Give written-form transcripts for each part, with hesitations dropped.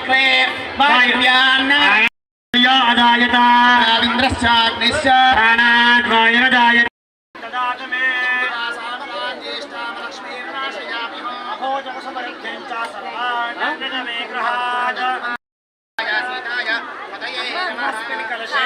चक्रे वायुव्यान् अदायता इंद्रश्चाग्निश्च प्राणात् वायुरदायत तदातमे लक्ष्मीर्नाशयामि अहो जगसमृद्धिं च सर्वान् विग्रहात् सीताय पतये अस्मिन् कलशे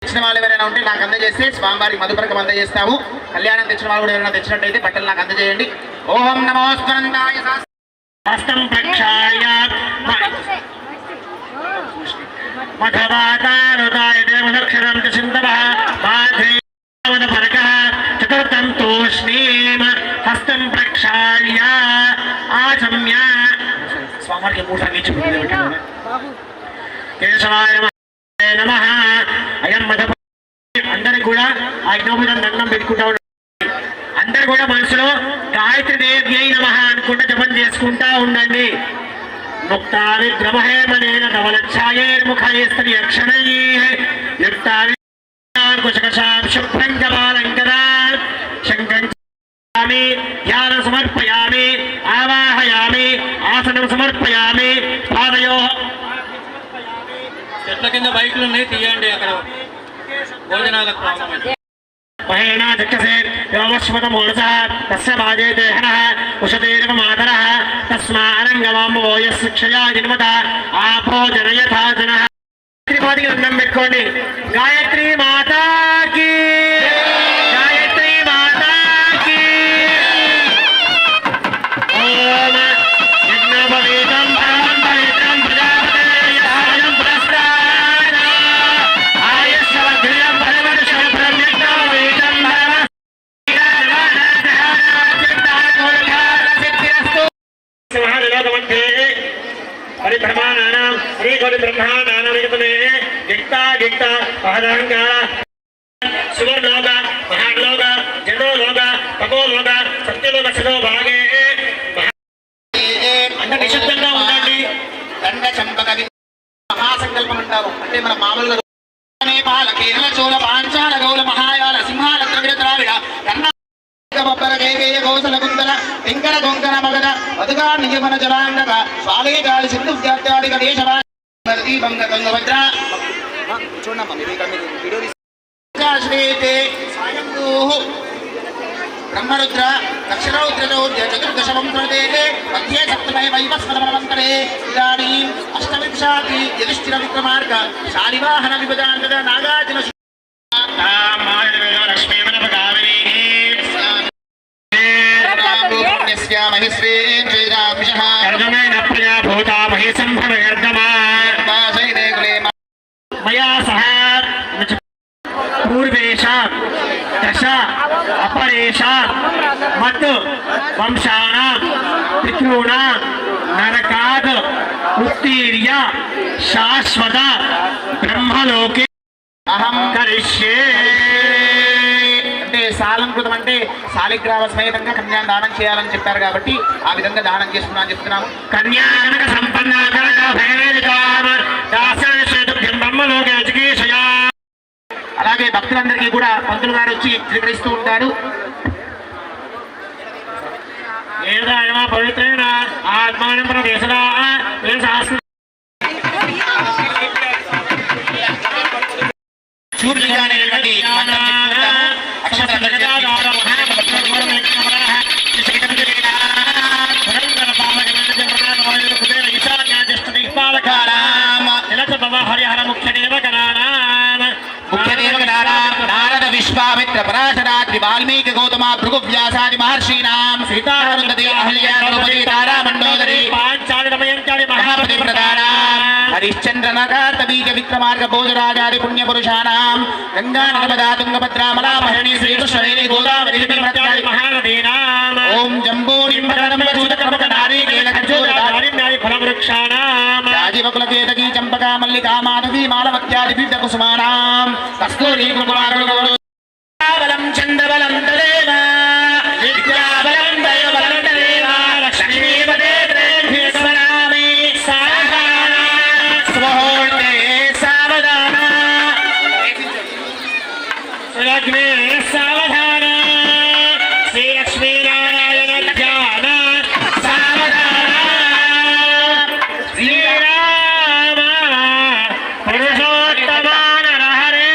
తెచ్చిన వాళ్ళు ఎవరైనా ఉంటే నాకు అందజేస్తే స్వామివారికి మధుపరకం అందజేస్తాము. కళ్యాణం తెచ్చిన వాళ్ళు కూడా ఎవరైనా తెచ్చినట్టయితే బట్టలు నాకు అందజేయండి. ఓం నమో స్కందాయ హస్తం ప్రక్షాళ్య మధవాతారుతాయ దేవదక్షరం చ చింతవః మాధేవదపరకః చతుర్థం తూష్ణీం హస్తం ప్రక్షాళ్య ఆచమ్య స్వామివారికి మూడు సంగీతం కేశవాయ నమః అయం మధ అందరికి కూడా ఆజ్ఞాపదం దండం పెట్టుకుంటా ఉండాలి. అందరు కూడా మనసులో గాయత్రి దేవ్యై నమః అనుకుంటూ జపం చేసుకుంటా ఉండండి. ముక్తా విగ్రమహేమనేన ధవలఛాయేర్ముఖైస్త్రియక్షణైః యుక్తాకుశకశాం శుభ్రం జపాలంకరాన్ శంకం సమర్పయామి ధ్యానం సమర్పయామి ఆవాహయామి ఆసనం సమర్పయామి పాదయోః చెట్ల కింద బైకులు ఉన్నాయి తీయండి. అక్కడ భోజనాలకు మహేనా చక్షసే యోమశ్వతమూలసః తస్య బాజే దేహనః ఉషతేరవ మాతరః తస్మానంగమాంబో యస్క్షయా జన్మత ఆపో జనయథా జనః. త్రిపాదికి దండం పెట్టుకోండి. గాయత్రి మాతాకి గాయత్రి మాతాకి ఓం యజ్ఞోపవీతం పరమం పవిత్రం ప్రజాపతేయం పురస్కార ఆయుష్యవద్ధియం పరివర్షం ప్రమ్యజ్ఞోపవీతం పరిభ్రమాణానాం శ్రీకోటి బ్రహ్మాండానామికతమే గిక్తా గిక్తా పహదాంగార సువర్లోక మహాలోక జనోలోక తపోలోక సత్యలోక శిలో భాగే అంటే నిశ్శబ్దంగా ఉండండి. దండ చంపక మహాసంకల్పం అంటారు. అంటే మన మామూలుగా కేరళ చోళ పాంచాల గౌల మహాయాల సింహాల ద్రవిడ బొబ్బర కైకేయ కౌసల కుందల వెంకట కొంకణ మగధ మధుగా నియమన జలాంగక స్వాలే గాలి సింధు వ్యాప్తాడిక దేశవాదీపంగ తుంగభద్ర చూడమ్మా మీరు వీడియో బ్రహ్మరుద్ర దక్షిణరుద్రచౌర్య చతుర్దశవం ప్రదేశే మధ్యే సప్తమే వైవస్వతమవంతరే ఇదానీం అష్టవింశాతి యధిష్ఠిర విక్రమార్క శాలివాహన విభజాంతద నాగార్జున మయా సహ పూర్వేషాం దశ అపరేషాం మత్ వంశానాం పితॄణాం నరకాద్ ఉత్తీర్య శాశ్వత బ్రహ్మలోకే అహం కరిష్యే. అంటే సాలంకృతం అంటే శాలిగ్రామ సమేతంగా కన్యాను దానం చేయాలని చెప్పారు కాబట్టి ఆ విధంగా దానం చేస్తున్నా అని చెప్తున్నాము. కన్యానక సంపన్న అలాగే భక్తులందరికీ కూడా పంతులు గారు వచ్చి స్వీకరిస్తూ ఉంటారు. పవిత్రేణ ఆత్మానం ప్రదేశదా హరిహర నారద విశ్వామిత్ర పరాశరాద్రి వాల్మీకి గౌతమ భృగు వ్యాసాది మహర్షీణాం సీతారుంధతి అహల్య ద్రౌపది తారా మండోదరి పాంచాలిమయంచాలి మహాపతి ప్రధానాం హరిశ్చంద్ర నగార్త బీజ విక్రమార్గ భోజరాజాది పుణ్య పురుషాణాం గంగా నర్మదా తుంగభద్రా మలామహరణి శ్రీకృష్ణవేణి గోదావరి మహానదీనాం ఓం జంబూ నింబకర్మ చూతకర్మక నారీకేల ఖర్జూర దారిమ్యాది ఫలవృక్షాణాం రాజీవకుల కేతకీ చంపకా మల్లికా మాధవి మాలవత్యాది వివిధ కుసుమానాం కస్తూరి కుమారులం చంద్రబలం తదేవ విద్యాబలం దైవబలం తదేవ లక్ష్మీపదే ప్రేభ్యస్మరామి సావధాన స్వహోర్తే సావధాన శ్రీలక్ష్మీ సావధాన శ్రీలక్ష్మీనారాయణ ధ్యాన సావధాన శ్రీరామ పురుషోత్తమ నరహరే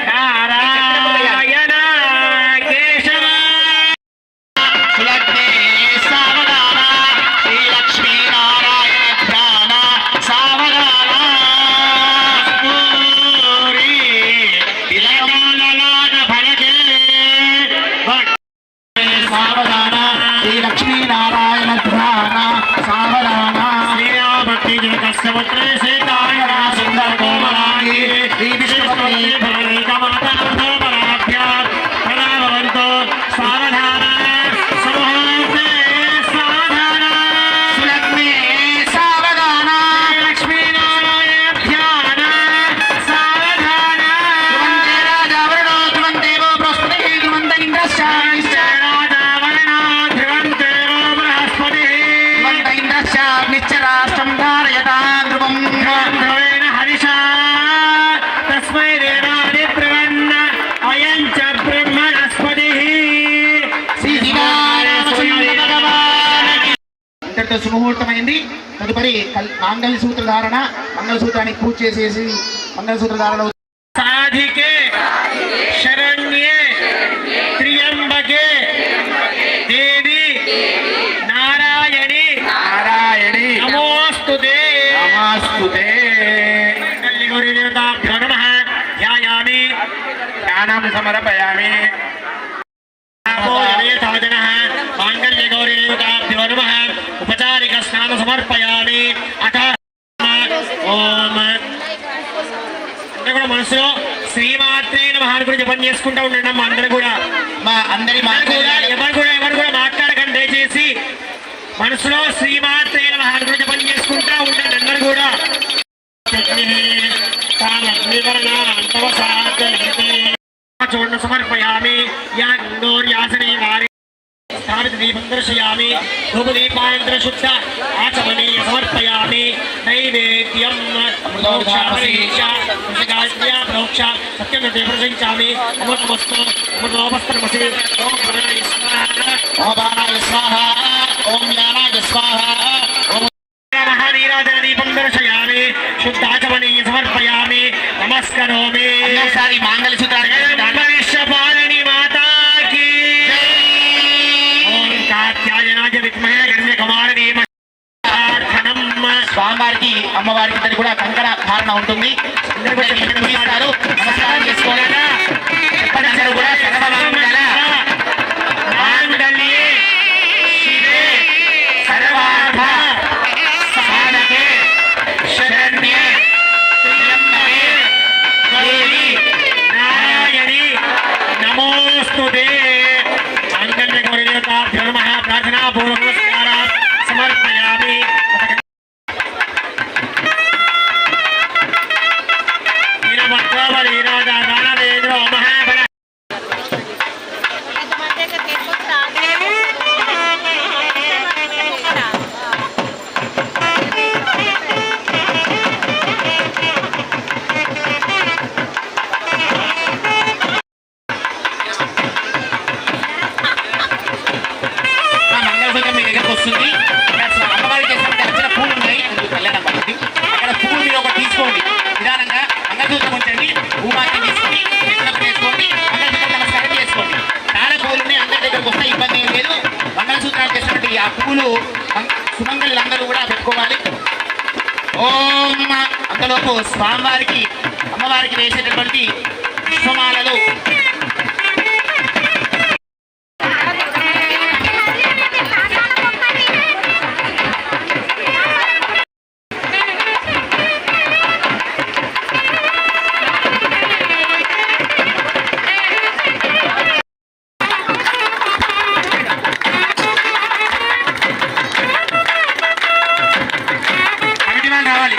నారాయణ కేశవ సులగ్నే సావధాన శ్రీలక్ష్మీనారాయణ ధ్యాన సావధాన పూరి విలయమాలలాట ఫలకే సావధాన శ్రీలక్ష్మీనారాయణ ధ్యాన సావధాన శ్రీరామభక్తి కష్టపత్రే సీతాయ సుందర కోమలాంగి శ్రీ విష్ణుపతి భవంతో సావధాన సమూహే సావధాన సులగ్నే సావధాన లక్ష్మీనారాయణ ధ్యాన సావధాన ధ్రువంతే రాజావరణో ధ్రువంతేవో బృహస్పతి ధ్రువంత ఇంద్రశ్చానిశ్చ రాజావరణో ధ్రువంతేవో బృహస్పతి ధ్రువంత ఇంద్రశ్చానిశ్చ రాష్ట్రం ధారయతా ధ్రువం ధ్రువేణ హరిషా తస్మై దేవాది ప్రవన్న అయం చ బ్రహ్మణస్పతి ఇంతటితో సుముహూర్తమైంది. తదుపరి మాంగళ్య సూత్ర ధారణ, మంగళసూత్రానికి పూజ చేసేసి మంగళసూత్ర ధారణ సాధికే శరణ్యే త్ర్యంబకే దేవి నారాయణి నమోస్తుతే నమోస్తుతే మంగళ్య గౌరీ దేవతాభ్యో నమః ధ్యాయామి ధ్యానం సమర్పయామి మాంగళ్య గౌరీ దేవతాభ్యో నమః ఉపచారిక స్నాన సమర్పయామి అథ ఓం అందరూ కూడా మనసులో శ్రీమాత్రే నమః గురించి జపం చేసుకుంటూ ఉండండి అమ్మ. అందరూ కూడా ఎవరు కూడా మాట్లాడకండి దయచేసి. మనసులో శ్రీమాత్రే నమః గురించి జపం చేసుకుంటూ ఉండండి అందరూ కూడా. చూడండి సమర్పయామి యాసనే వారి స్థాపిత దీపం దర్శయామి ధూపదీపాయంత్ర శుద్ధ ఆచమనీయ సమర్పయామి నైవేద్యం ప్రోక్ష సత్యం ప్రసంచామి అమృతమస్తు అమృతోపస్త్రమసి ఓం భరణాయ స్వాహ ఓం జ్ఞానాయ స్వాహ ఓం నీరాజన దీపం దర్శయామి శుద్ధాచమనీయ సమర్పయామి నమస్కరోమి. ఒకసారి మాంగళ్య సూత్రాన్ని మాతాకి ఓం కాత్యాయనాయ విద్మహే గణ్యకుమారి స్వామివారికి అమ్మవారికి ఇద్దరు కూడా కంకణ ధారణ ఉంటుంది. అందరూ కూడా తీసుకుంటారు. నమస్కారం చేసుకోలేదా ఎప్పటికీ కూడా సర్వమంగళ మాంగళ్యే శివే సర్వార్థ సాధకే శరణ్యే త్ర్యంబకే దేవి నారాయణి నమోస్తుతే. మాంగళ్య గౌరీ దేవతాభ్యో నమః ప్రార్థనా పూర్వక నమస్కారం సమర్పయామి. వస్తుంది. అమ్మవారికి చేసినట్టు అర్చన పూలు ఉన్నాయి, వెళ్ళడం పడుతుంది. అక్కడ పువ్వులు మీరు ఒకటి తీసుకోండి. నిదానంగా మంగళసూత్రం ఉంచండి. భూమాకి తీసుకొని ఎక్కడ వేసుకోండి. మంగళసూత్రం నమస్కారం చేసుకోండి. చాలా పువ్వులు ఉన్నాయి, అందరి దగ్గరకు వస్తే ఇబ్బంది ఏం లేదు. మంగళసూత్రాలు చేసినట్టు ఆ పువ్వులు సుమంగళులందరూ కూడా పెట్టుకోవాలి. ఓం అంతలోపు స్వామివారికి అమ్మవారికి వేసేటటువంటి పుష్పమాలలు రావాలి.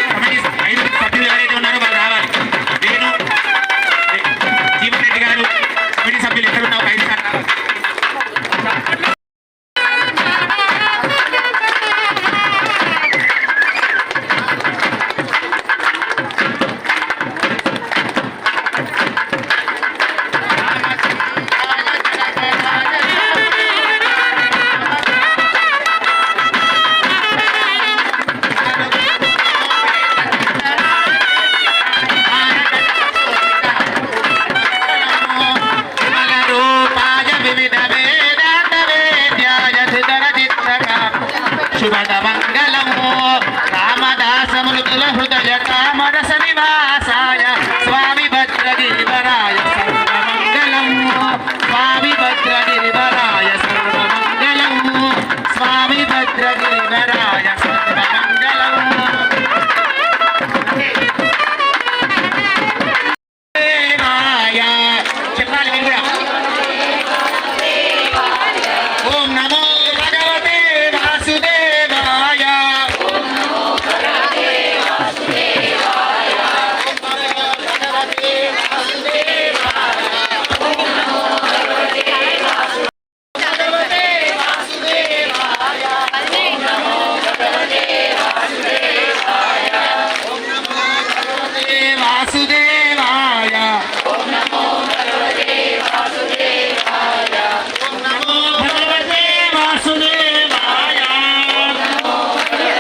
శుభద మంగళము రామదాసమృతుల హృదయ కామరస నివాసాయ స్వామి భద్రగిరివరాయ సర్వమంగళము స్వామి భద్రగిరివరాయ సర్వమంగళము స్వామి భద్రగిరివరాయ సర్వమంగళము దేవాయ చెప్పాలి మీరు కూడా ఓం నమో భగవతే వాసుదేవాయ ఓం నమో భగవతే వాసుదేవాయ ఓం నమో భగవతే వాసుదేవాయ ఓం నమో భగవతే వాసుదేవాయ ఓం నమో భగవతే వాసుదేవాయ ఓం నమో భగవతే వాసుదేవాయ ఓం నమో భగవతే వాసుదేవాయ ఓం నమో భగవతే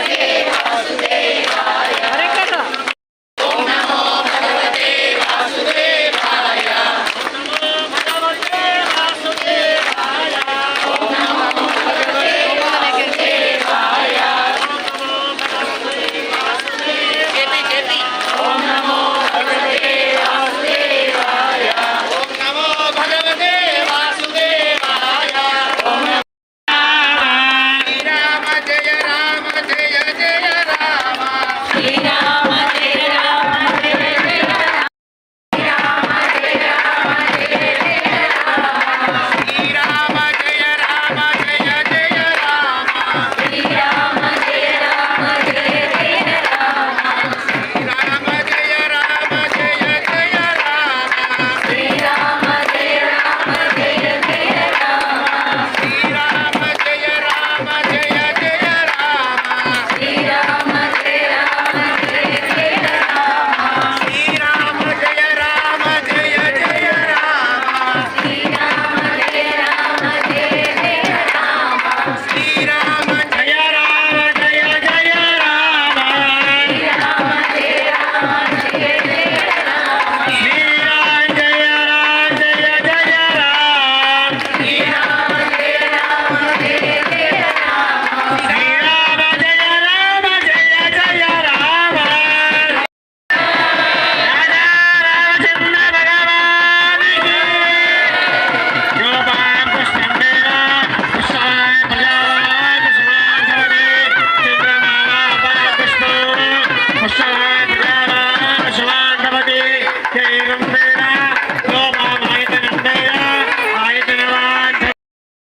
వాసుదేవాయ ఓం నమో భగవతే వాసుదేవాయ ఓం నమో భగవతే వాసుదేవాయ ఓం నమో భగవతే వాసుదేవాయ ఓం నమో శ్రీరామ జయ రామ జయ జయ రామ శ్రీరామ జయ రామ జయ జయ రామ శ్రీరామ జయ రామ జయ జయ రామ శ్రీరామ జయ రామ జయ జయ రామ శ్రీరామ జయ రామ జయ జయ రామ శ్రీరామ జయ రామ జయ జయ రామ శ్రీరామ జయ రామ జయ జయ రామ శ్రీరామ జయ రామ జయ జయ రామ శ్రీరామ జయ రామ జయ జయ రామ శ్రీరామ జయ రామ జయ జయ రామ శ్రీరామ జయ రామ జయ జయ రామ శ్రీరామ జయ రామ జయ జయ రామ శ్రీరామ జయ రామ జయ జయ రామ శ్రీరామ జయ రామ జయ జయ రామ శ్రీరామ జయ రామ జయ జయ రామ రాజా రామచంద్ర భగవానికి యోపాం పుష్పండేన పుష్పాయ ప్రజావాయ పుష్పాంధవనే చంద్రమావాపాయ పుష్పో పుష్పాయ ప్రజావాయ పుష్పాంధవతే కేరం వేద యోపామాయతనం వేద ఆయతనవాన్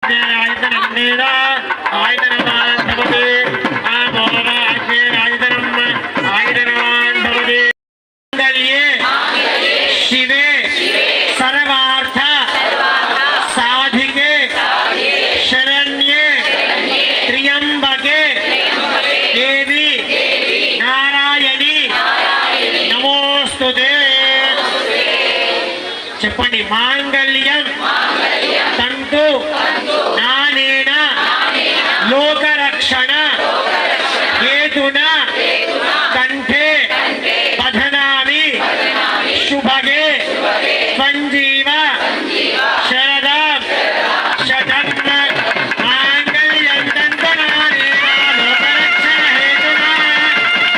ఆయతనం వేద ఆయతనవాన్ భవతే ఆమోరాజ్ఞేరాయతనం ఆయతనవాన్ భవతే మంగళ్యే शिवे सर्वार्थ साधिके शरण्ये त्र्यंबके देवी नारायणी नमोस्तुते చెప్పండి మాంగళ్యం తంతు నానేన లోకరక్షణ హేతున కంఠే బధనామి శుభగే సంజీవ శరదం శతం మాంగళ్యం తంతు నానేన లోకరక్షణ హేతున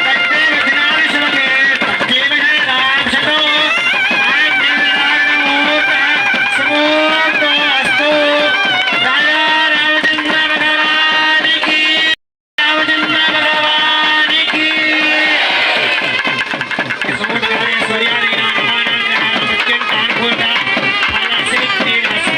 కంఠే బధనామి శుభగే సంజీవ శరదం శతో సమూర్తో అస్తు రాజా రామచంద్ర భగవానికి రామచంద్ర భగవానికి సూర్యాది సత్యం కానుకుంట ఫలసిద్ధి అస్తు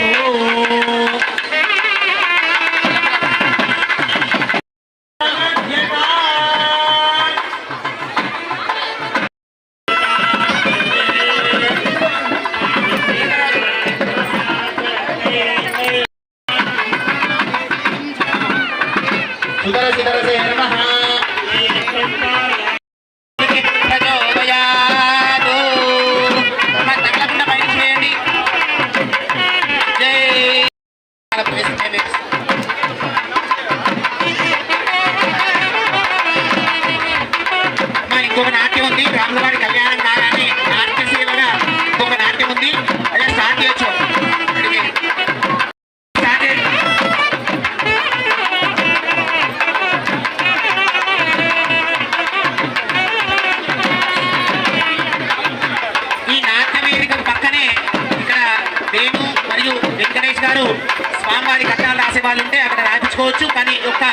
సుదరసి దరసే నమః ప్రచోదయాదు మన తగలకుండా బయట చేయండి జై ఇంకొక నాట్యం ఉంది రాములవారి కళ్యాణం కాగానే నాట్యశీలగా ఇంకొక నాట్యం ఉంది అదే స్టార్ట్ చేయొచ్చు స్టార్ట్ చేయండి చేసుకోవచ్చు. కానీ యొక్క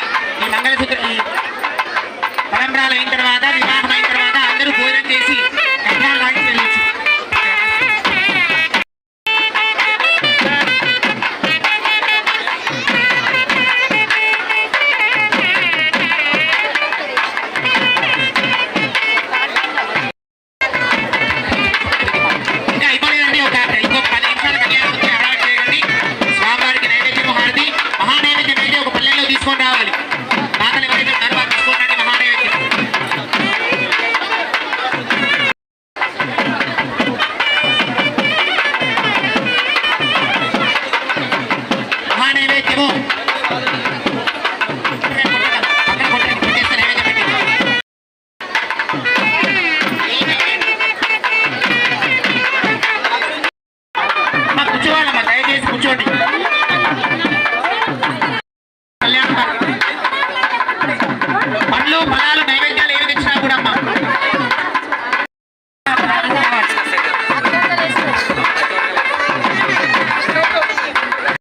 ఈ మంగళసూత్ర ఈ తలంబ్రాలు అయిన తర్వాత వివాహం అయిన తర్వాత అందరూ భోజనం చేసి కట్నాలు రాయించి వెళ్ళొచ్చు. ఇంకా అయిపోలేదండి. ఇంకొక 10 నిమిషాలు కళ్యాణం వచ్చి అలవాటు చేయండి. స్వామివారికి నైవేద్యం హారతి మహానైవేద్యం అయితే ఒక పల్లెల్లో తీసుకొని రావాలి. దాతలు ఎవరైతే ఉన్నారో వారు తీసుకోండి మహానైవేద్యం. మహానైవేద్యము